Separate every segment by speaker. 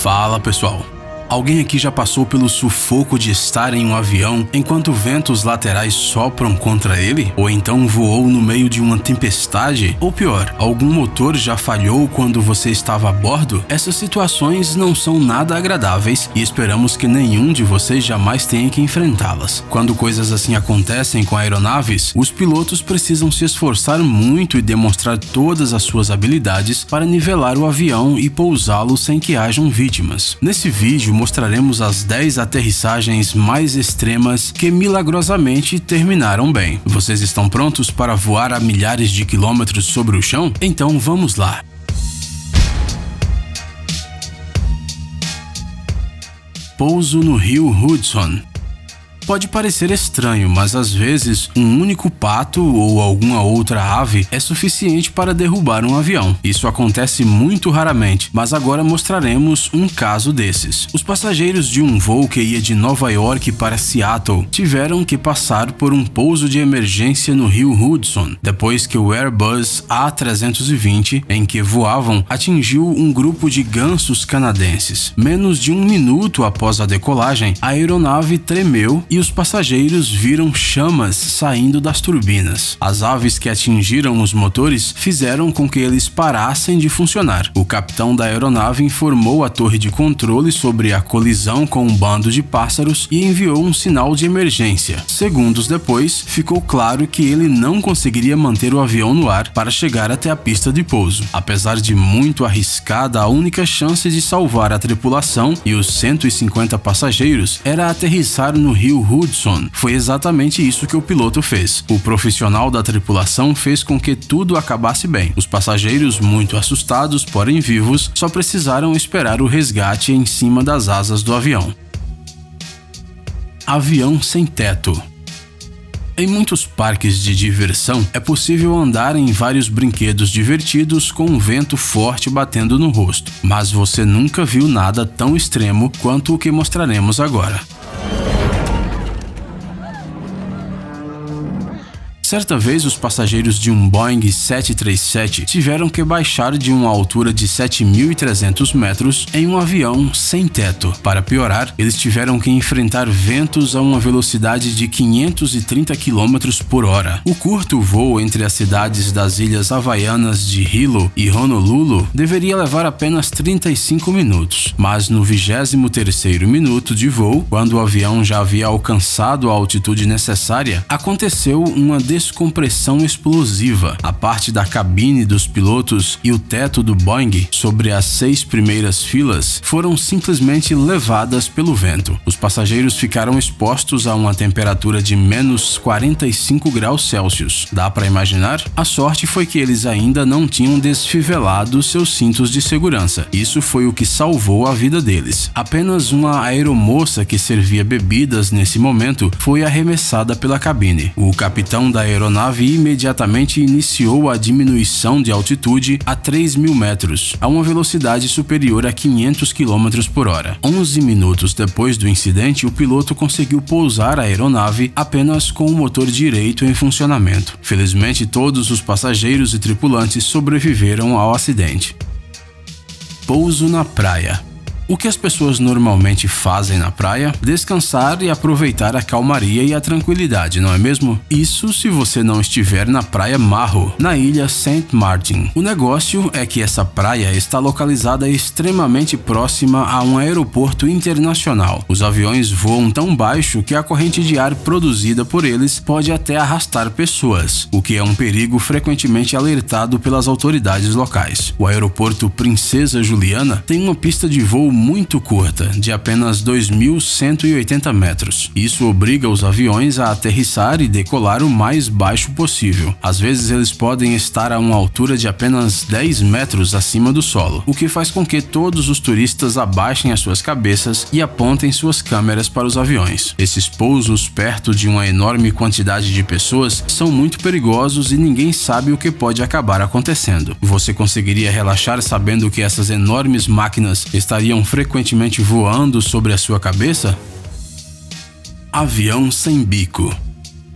Speaker 1: Fala pessoal, alguém aqui já passou pelo sufoco de estar em um avião enquanto ventos laterais sopram contra ele? Ou então voou no meio de uma tempestade? Ou pior, algum motor já falhou quando você estava a bordo? Essas situações não são nada agradáveis e esperamos que nenhum de vocês jamais tenha que enfrentá-las. Quando coisas assim acontecem com aeronaves, os pilotos precisam se esforçar muito e demonstrar todas as suas habilidades para nivelar o avião e pousá-lo sem que hajam vítimas. Nesse vídeo mostraremos as 10 aterrissagens mais extremas que milagrosamente terminaram bem. Vocês estão prontos para voar a milhares de quilômetros sobre o chão? Então vamos lá! Pouso no rio Hudson. Pode parecer estranho, mas às vezes um único pato ou alguma outra ave é suficiente para derrubar um avião. Isso acontece muito raramente, mas agora mostraremos um caso desses. Os passageiros de um voo que ia de Nova York para Seattle tiveram que passar por um pouso de emergência no rio Hudson, depois que o Airbus A320, em que voavam, atingiu um grupo de gansos canadenses. Menos de um minuto após a decolagem, a aeronave tremeu e os passageiros viram chamas saindo das turbinas. As aves que atingiram os motores fizeram com que eles parassem de funcionar. O capitão da aeronave informou a torre de controle sobre a colisão com um bando de pássaros e enviou um sinal de emergência. Segundos depois, ficou claro que ele não conseguiria manter o avião no ar para chegar até a pista de pouso. Apesar de muito arriscada, a única chance de salvar a tripulação e os 150 passageiros era aterrissar no rio Hudson. Foi exatamente isso que o piloto fez. O profissional da tripulação fez com que tudo acabasse bem. Os passageiros, muito assustados, porém vivos, só precisaram esperar o resgate em cima das asas do avião. Avião sem teto. Em muitos parques de diversão, é possível andar em vários brinquedos divertidos com um vento forte batendo no rosto, mas você nunca viu nada tão extremo quanto o que mostraremos agora. Certa vez, os passageiros de um Boeing 737 tiveram que baixar de uma altura de 7.300 metros em um avião sem teto. Para piorar, eles tiveram que enfrentar ventos a uma velocidade de 530 km por hora. O curto voo entre as cidades das ilhas havaianas de Hilo e Honolulu deveria levar apenas 35 minutos, mas no 23º minuto de voo, quando o avião já havia alcançado a altitude necessária, aconteceu uma descompressão explosiva. A parte da cabine dos pilotos e o teto do Boeing, sobre as 6 primeiras filas, foram simplesmente levadas pelo vento. Os passageiros ficaram expostos a uma temperatura de menos 45 graus Celsius. Dá para imaginar? A sorte foi que eles ainda não tinham desfivelado seus cintos de segurança. Isso foi o que salvou a vida deles. Apenas uma aeromoça que servia bebidas nesse momento foi arremessada pela cabine. O capitão da aeronave imediatamente iniciou a diminuição de altitude a 3.000 metros, a uma velocidade superior a 500 km por hora. 11 minutos depois do incidente, o piloto conseguiu pousar a aeronave apenas com o motor direito em funcionamento. Felizmente, todos os passageiros e tripulantes sobreviveram ao acidente. Pouso na praia. O que as pessoas normalmente fazem na praia? Descansar e aproveitar a calmaria e a tranquilidade, não é mesmo? Isso se você não estiver na Praia Marro, na ilha Saint Martin. O negócio é que essa praia está localizada extremamente próxima a um aeroporto internacional. Os aviões voam tão baixo que a corrente de ar produzida por eles pode até arrastar pessoas, o que é um perigo frequentemente alertado pelas autoridades locais. O aeroporto Princesa Juliana tem uma pista de voo muito curta, de apenas 2.180 metros. Isso obriga os aviões a aterrissar e decolar o mais baixo possível. Às vezes eles podem estar a uma altura de apenas 10 metros acima do solo, o que faz com que todos os turistas abaixem as suas cabeças e apontem suas câmeras para os aviões. Esses pousos perto de uma enorme quantidade de pessoas são muito perigosos e ninguém sabe o que pode acabar acontecendo. Você conseguiria relaxar sabendo que essas enormes máquinas estariam frequentemente voando sobre a sua cabeça? Avião sem bico.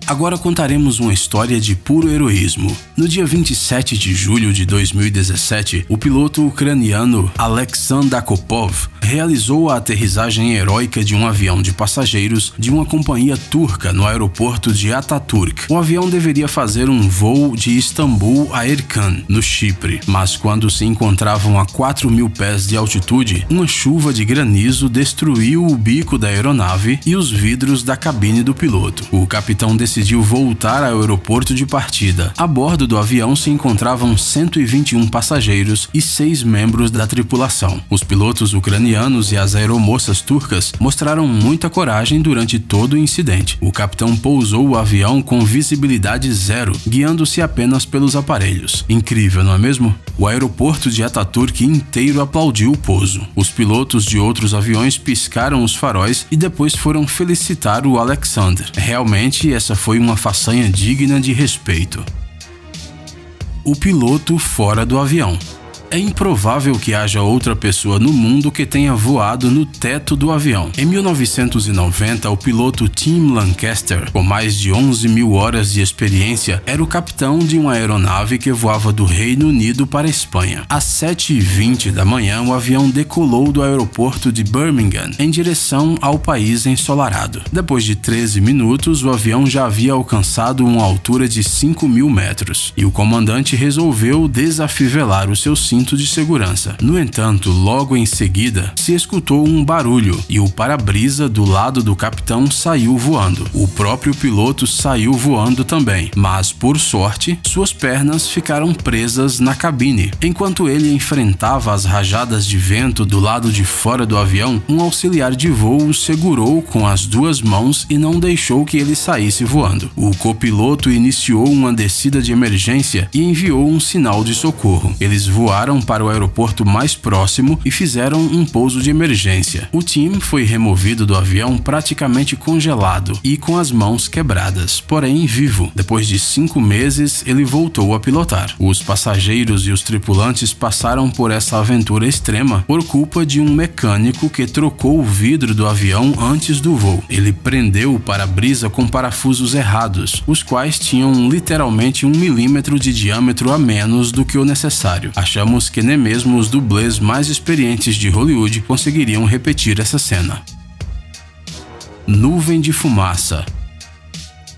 Speaker 1: Agora contaremos uma história de puro heroísmo. No dia 27 de julho de 2017, o piloto ucraniano Alexander Akopov realizou a aterrissagem heróica de um avião de passageiros de uma companhia turca no aeroporto de Atatürk. O avião deveria fazer um voo de Istambul a Erkan, no Chipre, mas quando se encontravam a 4.000 pés de altitude, uma chuva de granizo destruiu o bico da aeronave e os vidros da cabine do piloto. O capitão decidiu voltar ao aeroporto de partida. A bordo do avião se encontravam 121 passageiros e 6 membros da tripulação. Os pilotos ucranianos e as aeromoças turcas mostraram muita coragem durante todo o incidente. O capitão pousou o avião com visibilidade zero, guiando-se apenas pelos aparelhos. Incrível, não é mesmo? O aeroporto de Atatürk inteiro aplaudiu o pouso. Os pilotos de outros aviões piscaram os faróis e depois foram felicitar o Alexander. Realmente, essa foi uma façanha digna de respeito. O piloto fora do avião. É improvável que haja outra pessoa no mundo que tenha voado no teto do avião. Em 1990, o piloto Tim Lancaster, com mais de 11.000 horas de experiência, era o capitão de uma aeronave que voava do Reino Unido para a Espanha. Às 7h20 da manhã, o avião decolou do aeroporto de Birmingham em direção ao país ensolarado. Depois de 13 minutos, o avião já havia alcançado uma altura de 5.000 metros e o comandante resolveu desafivelar o seu cinto de segurança. No entanto, logo em seguida, se escutou um barulho e o para-brisa do lado do capitão saiu voando. O próprio piloto saiu voando também, mas, por sorte, suas pernas ficaram presas na cabine. Enquanto ele enfrentava as rajadas de vento do lado de fora do avião, um auxiliar de voo o segurou com as 2 mãos e não deixou que ele saísse voando. O copiloto iniciou uma descida de emergência e enviou um sinal de socorro. Eles voaram para o aeroporto mais próximo e fizeram um pouso de emergência. O Tim foi removido do avião praticamente congelado e com as mãos quebradas, porém vivo. Depois de 5 meses, ele voltou a pilotar. Os passageiros e os tripulantes passaram por essa aventura extrema por culpa de um mecânico que trocou o vidro do avião antes do voo. Ele prendeu o para-brisa com parafusos errados, os quais tinham literalmente 1 milímetro de diâmetro a menos do que o necessário. Achamos que nem mesmo os dublês mais experientes de Hollywood conseguiriam repetir essa cena. Nuvem de fumaça.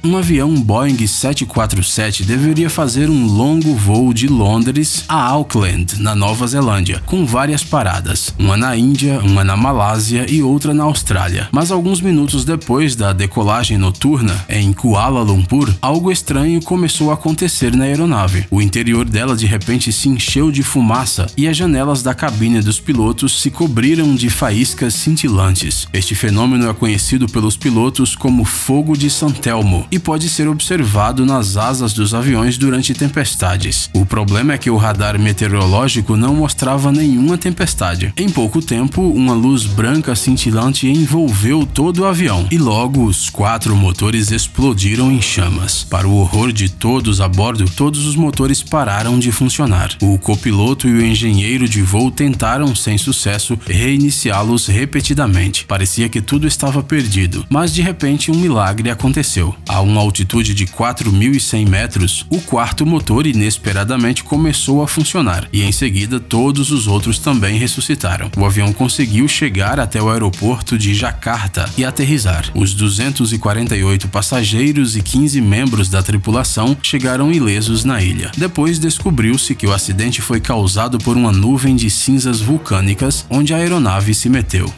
Speaker 1: Um avião Boeing 747 deveria fazer um longo voo de Londres a Auckland, na Nova Zelândia, com várias paradas, uma na Índia, uma na Malásia e outra na Austrália. Mas alguns minutos depois da decolagem noturna, em Kuala Lumpur, algo estranho começou a acontecer na aeronave. O interior dela de repente se encheu de fumaça e as janelas da cabine dos pilotos se cobriram de faíscas cintilantes. Este fenômeno é conhecido pelos pilotos como fogo de San Telmo e pode ser observado nas asas dos aviões durante tempestades. O problema é que o radar meteorológico não mostrava nenhuma tempestade. Em pouco tempo, uma luz branca cintilante envolveu todo o avião e logo os 4 motores explodiram em chamas. Para o horror de todos a bordo, todos os motores pararam de funcionar. O copiloto e o engenheiro de voo tentaram, sem sucesso, reiniciá-los repetidamente. Parecia que tudo estava perdido, mas de repente um milagre aconteceu. A uma altitude de 4.100 metros, o 4º motor inesperadamente começou a funcionar e em seguida todos os outros também ressuscitaram. O avião conseguiu chegar até o aeroporto de Jakarta e aterrissar. Os 248 passageiros e 15 membros da tripulação chegaram ilesos na ilha. Depois descobriu-se que o acidente foi causado por uma nuvem de cinzas vulcânicas onde a aeronave se meteu.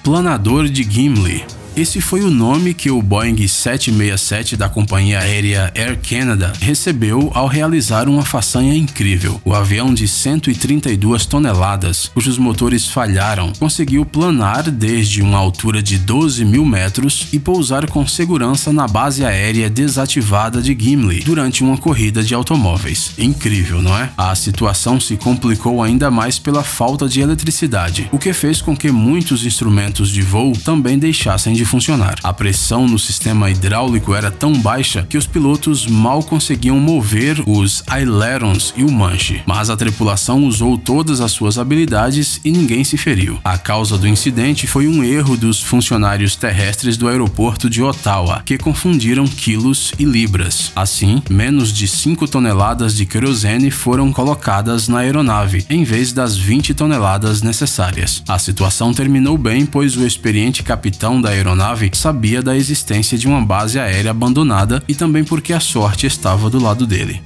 Speaker 1: Planador de Gimli. Esse foi o nome que o Boeing 767 da companhia aérea Air Canada recebeu ao realizar uma façanha incrível. O avião de 132 toneladas, cujos motores falharam, conseguiu planar desde uma altura de 12.000 metros e pousar com segurança na base aérea desativada de Gimli durante uma corrida de automóveis. Incrível, não é? A situação se complicou ainda mais pela falta de eletricidade, o que fez com que muitos instrumentos de voo também deixassem de de funcionar. A pressão no sistema hidráulico era tão baixa que os pilotos mal conseguiam mover os ailerons e o manche, mas a tripulação usou todas as suas habilidades e ninguém se feriu. A causa do incidente foi um erro dos funcionários terrestres do aeroporto de Ottawa, que confundiram quilos e libras. Assim, menos de 5 toneladas de querosene foram colocadas na aeronave, em vez das 20 toneladas necessárias. A situação terminou bem, pois o experiente capitão da aeronave sabia da existência de uma base aérea abandonada e também porque a sorte estava do lado dele.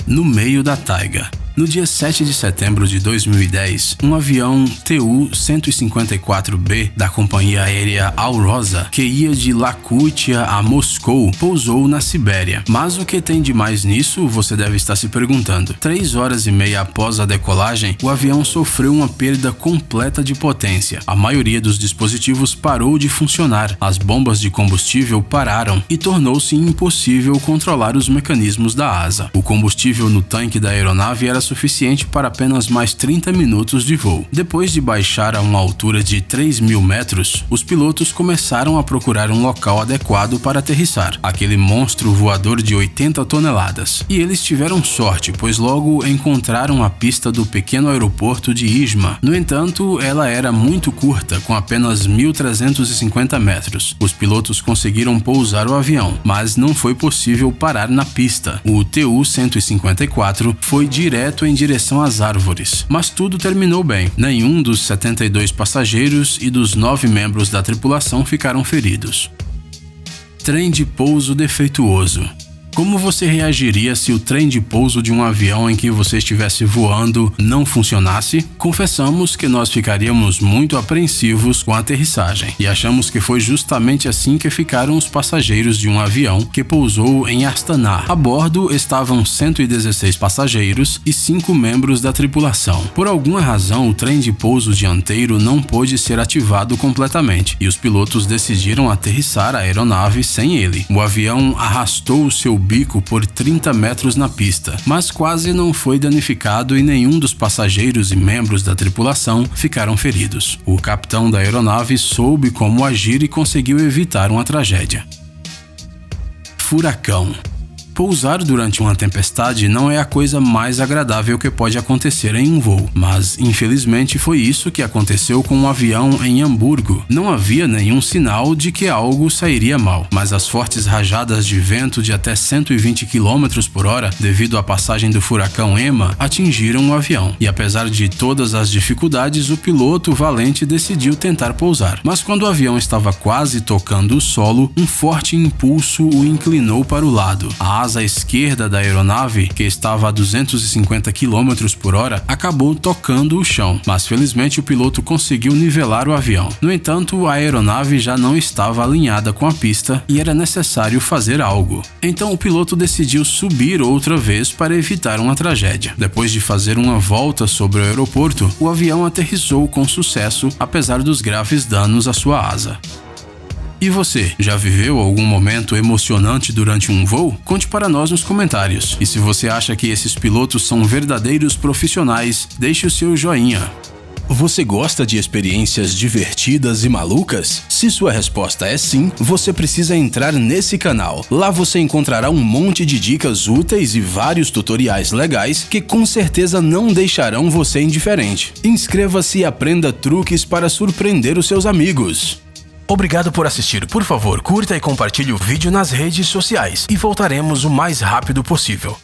Speaker 1: No meio da taiga. No dia 7 de setembro de 2010, um avião Tu-154B da companhia aérea Alrosa, que ia de Yakutia a Moscou, pousou na Sibéria. Mas o que tem de mais nisso, você deve estar se perguntando. 3 horas e meia após a decolagem, o avião sofreu uma perda completa de potência. A maioria dos dispositivos parou de funcionar, as bombas de combustível pararam e tornou-se impossível controlar os mecanismos da asa. O combustível no tanque da aeronave era suficiente para apenas mais 30 minutos de voo. Depois de baixar a uma altura de 3.000 metros, os pilotos começaram a procurar um local adequado para aterrissar, aquele monstro voador de 80 toneladas. E eles tiveram sorte, pois logo encontraram a pista do pequeno aeroporto de Izma. No entanto, ela era muito curta, com apenas 1.350 metros. Os pilotos conseguiram pousar o avião, mas não foi possível parar na pista. O Tu-154 foi direto em direção às árvores, mas tudo terminou bem. Nenhum dos 72 passageiros e dos 9 membros da tripulação ficaram feridos. Trem de pouso defeituoso. Como você reagiria se o trem de pouso de um avião em que você estivesse voando não funcionasse? Confessamos que nós ficaríamos muito apreensivos com a aterrissagem e achamos que foi justamente assim que ficaram os passageiros de um avião que pousou em Astana. A bordo estavam 116 passageiros e 5 membros da tripulação. Por alguma razão, o trem de pouso dianteiro não pôde ser ativado completamente e os pilotos decidiram aterrissar a aeronave sem ele. O avião arrastou o seu bico por 30 metros na pista, mas quase não foi danificado e nenhum dos passageiros e membros da tripulação ficaram feridos. O capitão da aeronave soube como agir e conseguiu evitar uma tragédia. Furacão. Pousar durante uma tempestade não é a coisa mais agradável que pode acontecer em um voo, mas infelizmente foi isso que aconteceu com um avião em Hamburgo. Não havia nenhum sinal de que algo sairia mal, mas as fortes rajadas de vento de até 120 km por hora, devido à passagem do furacão Emma, atingiram o avião. E apesar de todas as dificuldades, o piloto valente decidiu tentar pousar. Mas quando o avião estava quase tocando o solo, um forte impulso o inclinou para o lado. A asa esquerda da aeronave, que estava a 250 km por hora, acabou tocando o chão, mas felizmente o piloto conseguiu nivelar o avião. No entanto, a aeronave já não estava alinhada com a pista e era necessário fazer algo. Então o piloto decidiu subir outra vez para evitar uma tragédia. Depois de fazer uma volta sobre o aeroporto, o avião aterrissou com sucesso, apesar dos graves danos à sua asa. E você, já viveu algum momento emocionante durante um voo? Conte para nós nos comentários. E se você acha que esses pilotos são verdadeiros profissionais, deixe o seu joinha. Você gosta de experiências divertidas e malucas? Se sua resposta é sim, você precisa entrar nesse canal. Lá você encontrará um monte de dicas úteis e vários tutoriais legais que com certeza não deixarão você indiferente. Inscreva-se e aprenda truques para surpreender os seus amigos. Obrigado por assistir. Por favor, curta e compartilhe o vídeo nas redes sociais e voltaremos o mais rápido possível.